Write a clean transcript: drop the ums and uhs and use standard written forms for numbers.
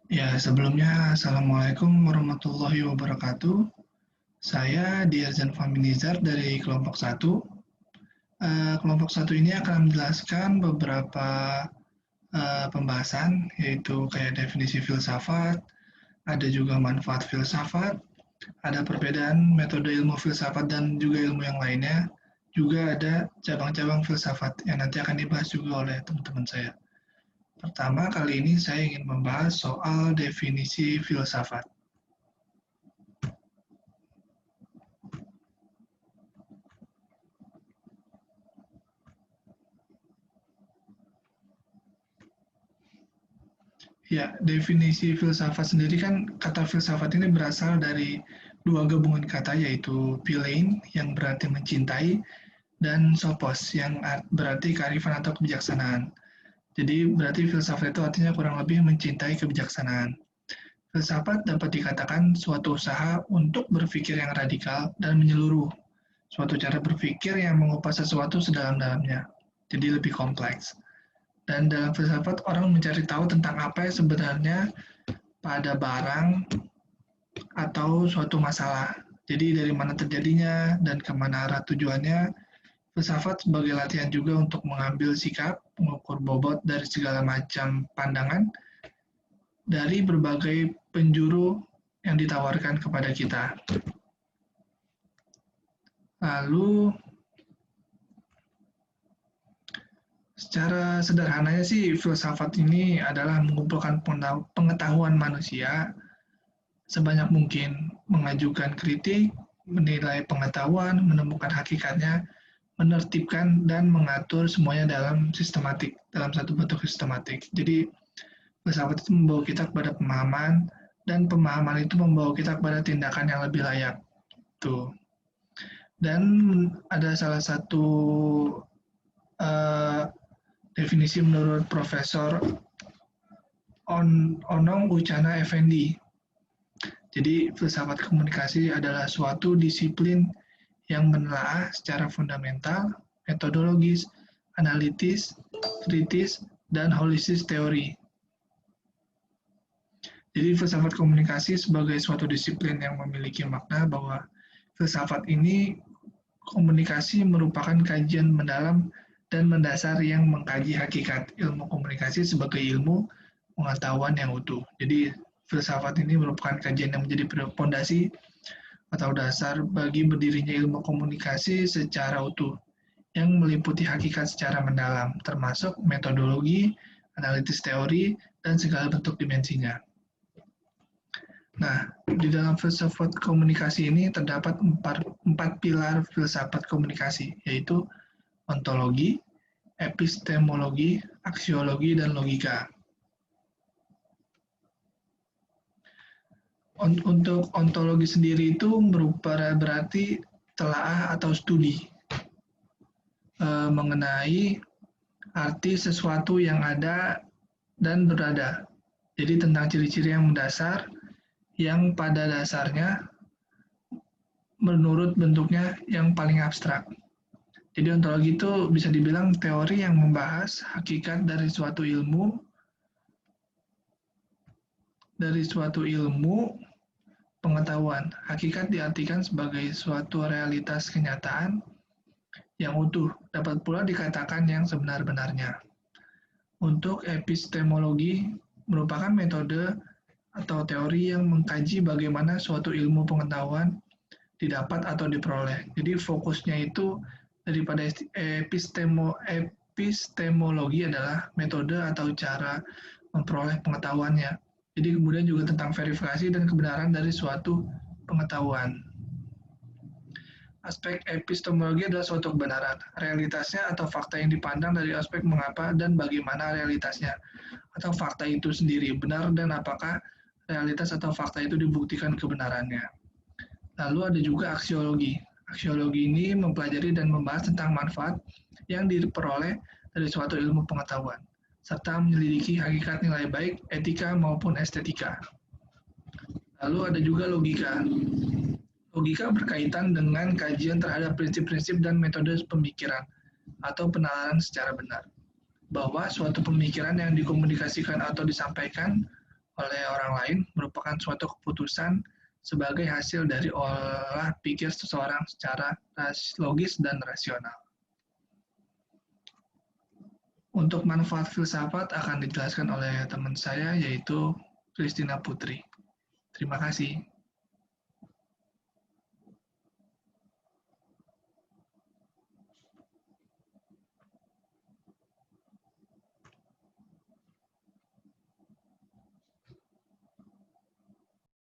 Ya, sebelumnya Assalamualaikum warahmatullahi wabarakatuh. Saya Diazan Fahmi Nizar dari kelompok satu. Kelompok satu ini akan menjelaskan beberapa pembahasan, yaitu kayak definisi filsafat, ada juga manfaat filsafat, ada perbedaan metode ilmu filsafat dan juga ilmu yang lainnya, juga ada cabang-cabang filsafat yang nanti akan dibahas juga oleh teman-teman saya. Pertama, kali ini saya ingin membahas soal definisi filsafat. Ya, definisi filsafat sendiri kan, kata filsafat ini berasal dari dua gabungan kata, yaitu philein yang berarti mencintai dan sophos yang berarti kearifan atau kebijaksanaan. Jadi berarti filsafat itu artinya kurang lebih mencintai kebijaksanaan. Filsafat dapat dikatakan suatu usaha untuk berpikir yang radikal dan menyeluruh, suatu cara berpikir yang mengupas sesuatu sedalam-dalamnya, jadi lebih kompleks. Dan dalam filsafat, orang mencari tahu tentang apa yang sebenarnya pada barang atau suatu masalah. Jadi dari mana terjadinya dan kemana arah tujuannya. Filsafat sebagai latihan juga untuk mengambil sikap, mengukur bobot dari segala macam pandangan dari berbagai penjuru yang ditawarkan kepada kita. Lalu secara sederhananya sih filsafat ini adalah mengumpulkan pengetahuan manusia sebanyak mungkin, mengajukan kritik, menilai pengetahuan, menemukan hakikatnya, menertibkan dan mengatur semuanya dalam sistematik, dalam satu bentuk sistematik. Jadi filsafat itu membawa kita kepada pemahaman dan pemahaman itu membawa kita kepada tindakan yang lebih layak. Tuh. Dan ada salah satu uh, definisi menurut Profesor Onong Uchana Effendi. Jadi filsafat komunikasi adalah suatu disiplin yang menelaah secara fundamental, metodologis, analitis, kritis, dan holistis teori. Jadi filsafat komunikasi sebagai suatu disiplin yang memiliki makna bahwa filsafat ini komunikasi merupakan kajian mendalam dan mendasar yang mengkaji hakikat ilmu komunikasi sebagai ilmu pengetahuan yang utuh. Jadi filsafat ini merupakan kajian yang menjadi fondasi atau dasar bagi berdirinya ilmu komunikasi secara utuh yang meliputi hakikat secara mendalam, termasuk metodologi, analitis teori, dan segala bentuk dimensinya. Nah, di dalam filsafat komunikasi ini terdapat empat pilar filsafat komunikasi, yaitu ontologi, epistemologi, aksiologi, dan logika. Untuk ontologi sendiri itu berarti telaah atau studi mengenai arti sesuatu yang ada dan berada. Jadi tentang ciri-ciri yang mendasar yang pada dasarnya menurut bentuknya yang paling abstrak. Jadi ontologi itu bisa dibilang teori yang membahas hakikat dari suatu ilmu pengetahuan. Hakikat diartikan sebagai suatu realitas kenyataan yang utuh, dapat pula dikatakan yang sebenar-benarnya. Untuk epistemologi merupakan metode atau teori yang mengkaji bagaimana suatu ilmu pengetahuan didapat atau diperoleh. Jadi fokusnya itu daripada epistemologi adalah metode atau cara memperoleh pengetahuannya. Jadi kemudian juga tentang verifikasi dan kebenaran dari suatu pengetahuan. Aspek epistemologi adalah suatu kebenaran, realitasnya atau fakta yang dipandang dari aspek mengapa dan bagaimana realitasnya, atau fakta itu sendiri benar dan apakah realitas atau fakta itu dibuktikan kebenarannya. Lalu ada juga aksiologi. Aksiologi ini mempelajari dan membahas tentang manfaat yang diperoleh dari suatu ilmu pengetahuan, serta menyelidiki hakikat nilai baik, etika maupun estetika. Lalu ada juga logika. Logika berkaitan dengan kajian terhadap prinsip-prinsip dan metode pemikiran atau penalaran secara benar. Bahwa suatu pemikiran yang dikomunikasikan atau disampaikan oleh orang lain merupakan suatu keputusan sebagai hasil dari olah pikir seseorang secara logis dan rasional. Untuk manfaat filsafat akan dijelaskan oleh teman saya, yaitu Christina Putri. Terima kasih.